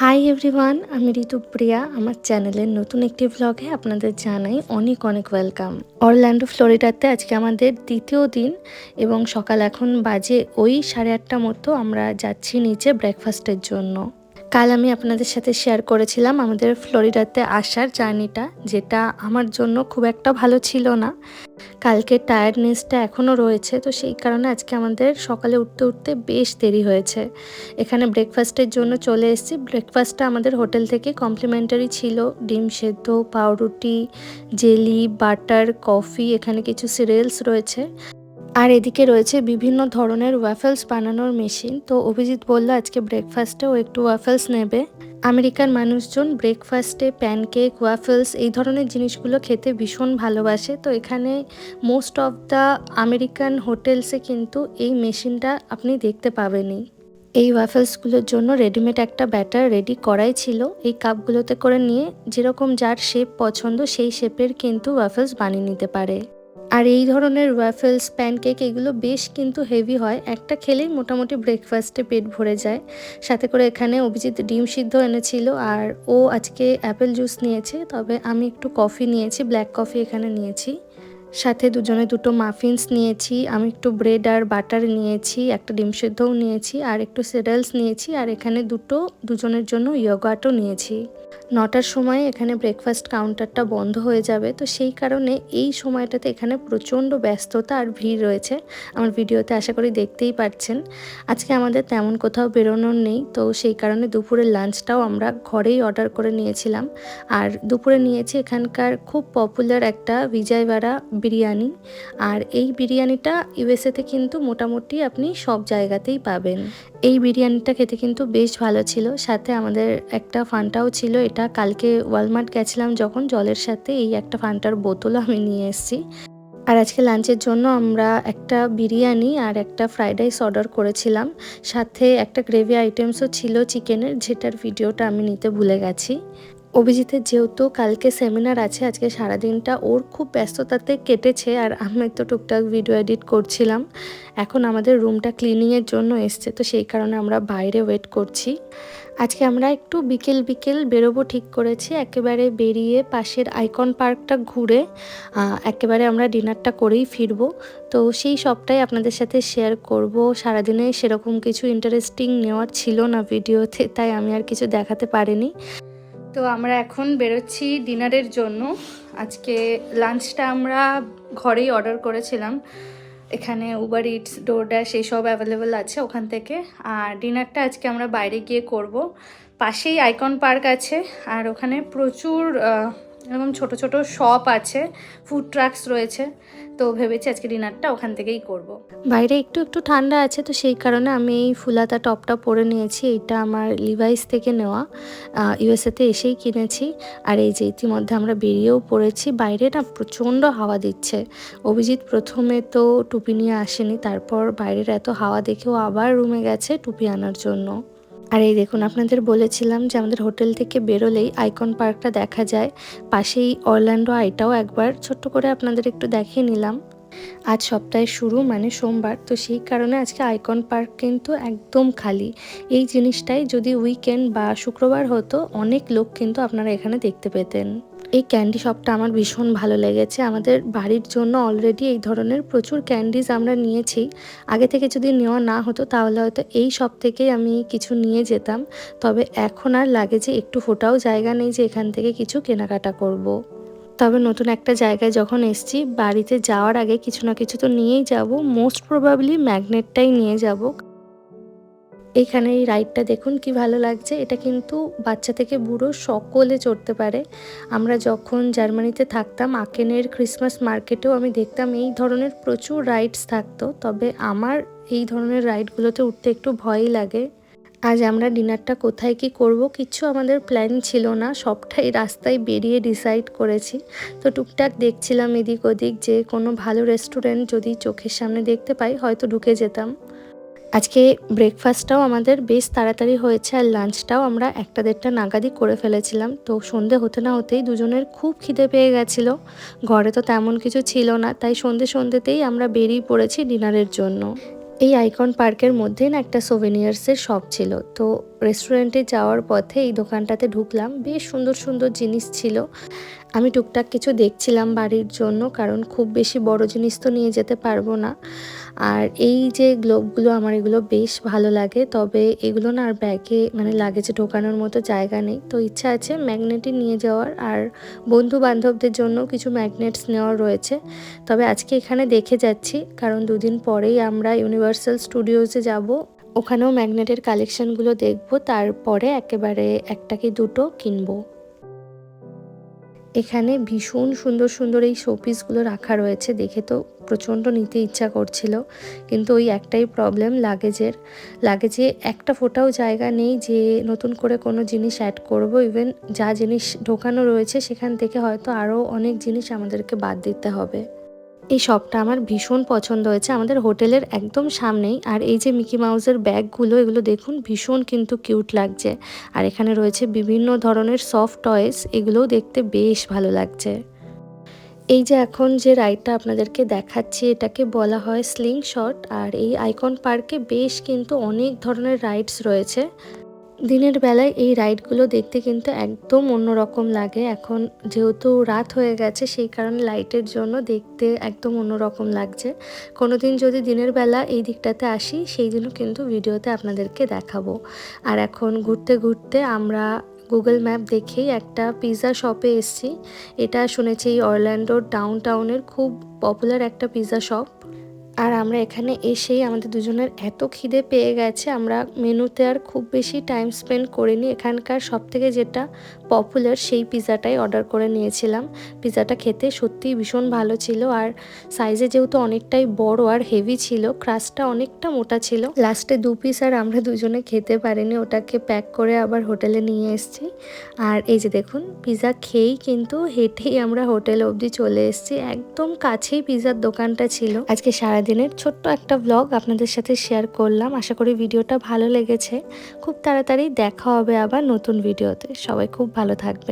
Hi everyone, আমি ঋতুপ্রিয়া। আমার চ্যানেলের নতুন একটি ভ্লগে আপনাদের জানাই অনেক অনেক ওয়েলকাম। অরল্যান্ডো ফ্লোরিডাতে আজকে আমাদের দ্বিতীয় দিন এবং সকাল এখন বাজে ওই 8:30 মতো। আমরা যাচ্ছি নিচে ব্রেকফাস্টের জন্য। কাল আমি আপনাদের সাথে শেয়ার করেছিলাম আমাদের ফ্লোরিডাতে আসার জার্নিটা, যেটা আমার জন্য খুব একটা ভালো ছিল না। কালকে টায়ার্ডনেসটা এখনও রয়েছে, তো সেই কারণে আজকে আমাদের সকালে উঠতে উঠতে বেশ দেরি হয়েছে। এখানে ব্রেকফাস্টের জন্য চলে এসেছি। ব্রেকফাস্টটা আমাদের হোটেল থেকে কমপ্লিমেন্টারি ছিল। ডিম সেদ্ধ, পাউরুটি, জেলি, বাটার, কফি, এখানে কিছু সিরিয়ালস রয়েছে। আর এদিকে রয়েছে বিভিন্ন ধরনের ওয়াফেলস বানানোর মেশিন। তো অভিজিৎ বলল আজকে ব্রেকফাস্টেও একটু ওয়াফেলস নেবে। আমেরিকান মানুষজন ব্রেকফাস্টে প্যানকেক, ওয়াফেলস এই ধরনের জিনিসগুলো খেতে ভীষণ ভালোবাসে। তো এখানে মোস্ট অফ দ্য আমেরিকান হোটেলসে কিন্তু এই মেশিনটা আপনি দেখতে পাবেনই। এই ওয়াফেলসগুলোর জন্য রেডিমেড একটা ব্যাটার রেডি করাই ছিল। এই কাপগুলোতে করে নিয়ে যেরকম যার শেপ পছন্দ সেই শেপের কিন্তু ওয়াফেলস বানিয়ে নিতে পারে। আর এই ধরনের ওয়াফেলস, প্যানকেক এগুলো বেশ কিন্তু হেভি হয়। একটা খেলেই মোটামুটি ব্রেকফাস্টে পেট ভরে যায়। সাথে করে এখানে অভিজিৎ ডিম সিদ্ধ এনেছিল, আর ও আজকে অ্যাপেল জুস নিয়েছে। তবে আমি একটু কফি নিয়েছি, ব্ল্যাক কফি এখানে নিয়েছি। সাথে দুজনে দুটো মাফিনস নিয়েছি। আমি একটু ব্রেড আর বাটার নিয়েছি, একটা ডিম সিদ্ধও নিয়েছি, আর একটু সিরিয়ালস নিয়েছি, আর এখানে দুজনের জন্য ইয়োগার্টও নিয়েছি। 9টার সময় এখানে ব্রেকফাস্ট কাউন্টারটা বন্ধ হয়ে যাবে, তো সেই কারণে এই সময়টাতে এখানে প্রচণ্ড ব্যস্ততা আর ভিড় রয়েছে। আমার ভিডিওতে আশা করি দেখতেই পাচ্ছেন। আজকে আমাদের তেমন কোথাও বেরোনোর নেই, তো সেই কারণে দুপুরের লাঞ্চটাও আমরা ঘরেই অর্ডার করে নিয়েছিলাম। আর দুপুরে নিয়েছি এখানকার খুব পপুলার একটা বিজয়ওয়াড়া বিরিয়ানি। আর এই বিরিয়ানিটা ইউএসএতে কিন্তু মোটামুটি আপনি সব জায়গাতেই পাবেন। এই বিরিয়ানিটা খেতে কিন্তু বেশ ভালো ছিল। সাথে আমাদের একটা ফান্টাও ছিল। এটা কালকে ওয়ালমার্ট গেছিলাম যখন, জলের সাথে এই একটা ফান্টার বোতলও আমি নিয়ে এসেছি। আর আজকে লাঞ্চের জন্য আমরা একটা বিরিয়ানি আর একটা ফ্রাইড রাইস অর্ডার করেছিলাম। সাথে একটা গ্রেভি আইটেমসও ছিল চিকেনের, যেটার ভিডিওটা আমি নিতে ভুলে গেছি। অভিজিতের যেহেতু কালকে সেমিনার আছে, আজকে সারাদিনটা ওর খুব ব্যস্ততাতে কেটেছে, আর আমি তো টুকটাক ভিডিও এডিট করছিলাম। এখন আমাদের রুমটা ক্লিনিংয়ের জন্য এসছে, তো সেই কারণে আমরা বাইরে ওয়েট করছি। আজকে আমরা একটু বিকেল বিকেল বেরোবো ঠিক করেছি। একেবারে বেরিয়ে পাশের আইকন পার্কটা ঘুরে একেবারে আমরা ডিনারটা করেই ফিরবো। তো সেই সবটাই আপনাদের সাথে শেয়ার করব। সারাদিনে সেরকম কিছু ইন্টারেস্টিং নেওয়ার ছিল না ভিডিওতে, তাই আমি আর কিছু দেখাতে পারিনি। তো আমরা এখন বেরোচ্ছি ডিনারের জন্য। আজকে লাঞ্চটা আমরা ঘরেই অর্ডার করেছিলাম। এখানে উবার ইটস, ডোরড্যাশ এইসব অ্যাভেলেবেল আছে ওখান থেকে। আর ডিনারটা আজকে আমরা বাইরে গিয়ে করব। পাশেই আইকন পার্ক আছে, আর ওখানে প্রচুর এরকম ছোট ছোট শপ আছে, ফুড ট্রাকস রয়েছে। তো ভেবেছি আজকে ডিনারটা ওখান থেকেই করব। বাইরে একটু একটু ঠান্ডা আছে, তো সেই কারণে আমি এই ফুলাতা টপটা পরে নিয়েছি। এটা আমার লিভাইস থেকে নেওয়া, ইউএসএতে এসেই কিনেছি। আর এই যে ইতিমধ্যে আমরা বেরিয়েও পড়েছি। বাইরে না প্রচণ্ড হাওয়া দিচ্ছে। অভিজিৎ প্রথমে তো টুপি নিয়ে আসেনি, তারপর বাইরের এত হাওয়া দেখেও আবার রুমে গেছে টুপি আনার জন্য। আর এই দেখুন, আপনাদের বলেছিলাম যে আমাদের হোটেল থেকে বেরোলেই আইকন পার্কটা দেখা যায়। পাশেই অরল্যান্ডো আইটাও একবার ছোট্ট করে আপনাদের একটু দেখিয়ে নিলাম। আজ সপ্তাহের শুরু মানে সোমবার, তো সেই কারণে আজকে আইকন পার্ক কিন্তু একদম খালি। এই জিনিসটাই যদি উইকেন্ড বা শুক্রবার হতো, অনেক লোক কিন্তু আপনারা এখানে দেখতে পেতেন। এই ক্যান্ডি শপটা আমার ভীষণ ভালো লেগেছে। আমাদের বাড়ির জন্য অলরেডি এই ধরনের প্রচুর ক্যান্ডিজ আমরা নিয়েছি। আগে থেকে যদি নেওয়া না হতো তাহলে হয়তো এই শপ থেকেই আমি কিছু নিয়ে যেতাম। তবে এখন আর লাগে যে একটু ফোটাও জায়গা নেই যে এখান থেকে কিছু কেনাকাটা করব। তবে নতুন একটা জায়গায় যখন এসছি, বাড়িতে যাওয়ার আগে কিছু না কিছু তো নিয়েই যাব। মোস্ট প্রবাবলি ম্যাগনেটটাই নিয়ে যাব। এইখানে এই রাইডটা দেখুন কি ভালো লাগছে। এটা কিন্তু বাচ্চা থেকে বুড়ো সকলে চড়তে পারে। আমরা যখন জার্মানিতে থাকতাম, আকেনের ক্রিসমাস মার্কেটেও আমি দেখতাম এই ধরনের প্রচুর রাইডস থাকতো। তবে আমার এই ধরনের রাইডগুলোতে উঠতে একটু ভয়ই লাগে। আজ আমরা ডিনারটা কোথায় কি করব কিচ্ছু আমাদের প্ল্যান ছিল না, সবটাই রাস্তায় বেরিয়ে ডিসাইড করেছি। তো টুকটাক দেখছিলাম এদিক ওদিক যে কোনো ভালো রেস্টুরেন্ট যদি চোখের সামনে দেখতে পাই হয়তো ঢুকে যেতাম। আজকে ব্রেকফাস্টটাও আমাদের বেশ তাড়াতাড়ি হয়েছে, আর লাঞ্চটাও আমরা 1-1:30 নাগাদই করে ফেলেছিলাম। তো সন্ধে হতে না হতেই দুজনের খুব খিদে পেয়ে গেছিলো। ঘরে তো তেমন কিছু ছিল না, তাই সন্ধেতেই আমরা বেরিয়ে পড়েছি ডিনারের জন্য। এই আইকন পার্কের মধ্যেই না একটা সোভেনিয়ার্সের শপ ছিল, তো রেস্টুরেন্টে যাওয়ার পথে এই দোকানটাতে ঢুকলাম। বেশ সুন্দর সুন্দর জিনিস ছিল। আমি টুকটাক কিছু দেখছিলাম বাড়ির জন্য, কারণ খুব বেশি বড় জিনিস তো নিয়ে যেতে পারবো না। আর এই যে গ্লোবগুলো, আমার এগুলো বেশ ভালো লাগে, তবে এগুলো না আর ব্যাগে মানে লাগেজে ঢোকানোর মতো জায়গা নেই। তো ইচ্ছা আছে ম্যাগনেটই নিয়ে যাওয়ার, আর বন্ধু বান্ধবদের জন্য কিছু ম্যাগনেটস নেওয়ার রয়েছে। তবে আজকে এখানে দেখে যাচ্ছি, কারণ দুদিন পরেই আমরা ইউনিভার্সাল স্টুডিওজে যাব। ওখানেও ম্যাগনেটের কালেকশনগুলো দেখব, তারপরে একেবারে একটা কি দুটো কিনবো। এখানে ভীষণ সুন্দর সুন্দর এই শোপিসগুলো রাখা রয়েছে, দেখে তো প্রচণ্ড নিতে ইচ্ছা করছিল, কিন্তু ওই একটাই প্রবলেম লাগেজে একটা ফোটাও জায়গা নেই যে নতুন করে কোনো জিনিস অ্যাড করব। ইভেন যা জিনিস ঢোকানো রয়েছে সেখান থেকে হয়তো আরও অনেক জিনিস আমাদেরকে বাদ দিতে হবে। এই শপটা আমার ভীষণ পছন্দ হয়েছে, আমাদের হোটেলের একদম সামনেই। আর এই যে মিকি মাউসের ব্যাগগুলো, এগুলো দেখুন ভীষণ কিন্তু কিউট লাগছে। আর এখানে রয়েছে বিভিন্ন ধরনের সফট টয়েস, এগুলোও দেখতে বেশ ভালো লাগছে। এই যে এখন যে রাইডটা আপনাদেরকে দেখাচ্ছি, এটাকে বলা হয় স্লিং শট। আর এই আইকন পার্কে বেশ কিন্তু অনেক ধরনের রাইডস রয়েছে। দিনের বেলায় এই রাইডগুলো দেখতে কিন্তু একদম অন্যরকম লাগে। এখন যেহেতু রাত হয়ে গেছে, সেই কারণে লাইটের জন্য দেখতে একদম অন্যরকম লাগছে। কোনোদিন যদি দিনের বেলা এই দিকটাতে আসি, সেই জন্য কিন্তু ভিডিওতে আপনাদেরকে দেখাবো। আর এখন ঘুরতে ঘুরতে আমরা গুগল ম্যাপ দেখেই একটা পিৎজা শপে এসেছি। এটা শুনেছি এই অরল্যান্ডোর ডাউনটাউনের খুব পপুলার একটা পিৎজা শপ। আর আমরা এখানে এসেই আমাদের দুজনের এত খিদে পেয়ে গেছে, আমরা মেনুতে আর খুব বেশি টাইম স্পেন্ড করিনি। এখানকার সবথেকে যেটা পপুলার সেই পিৎজাটাই অর্ডার করে নিয়েছিলাম। পিৎজাটা খেতে সত্যিই ভীষণ ভালো ছিল, আর সাইজে যেহেতু অনেকটাই বড় আর হেভি ছিল, ক্রাস্টটা অনেকটা মোটা ছিল। লাস্টে 2 পিস আর আমরা দুজনে খেতে পারিনি, ওটাকে প্যাক করে আবার হোটেলে নিয়ে এসেছি। আর এই যে দেখুন, পিৎজা খেয়েই কিন্তু হেঁটেই আমরা হোটেল অবধি চলে এসেছি। একদম কাছেই পিৎজার দোকানটা ছিল। আজকে সারাদিনের ছোট্ট একটা ব্লগ আপনাদের সাথে শেয়ার করলাম। আশা করি ভিডিওটা ভালো লেগেছে। খুব তাড়াতাড়ি দেখা হবে আবার নতুন ভিডিওতে। সবাই খুব ভালো থাকবে।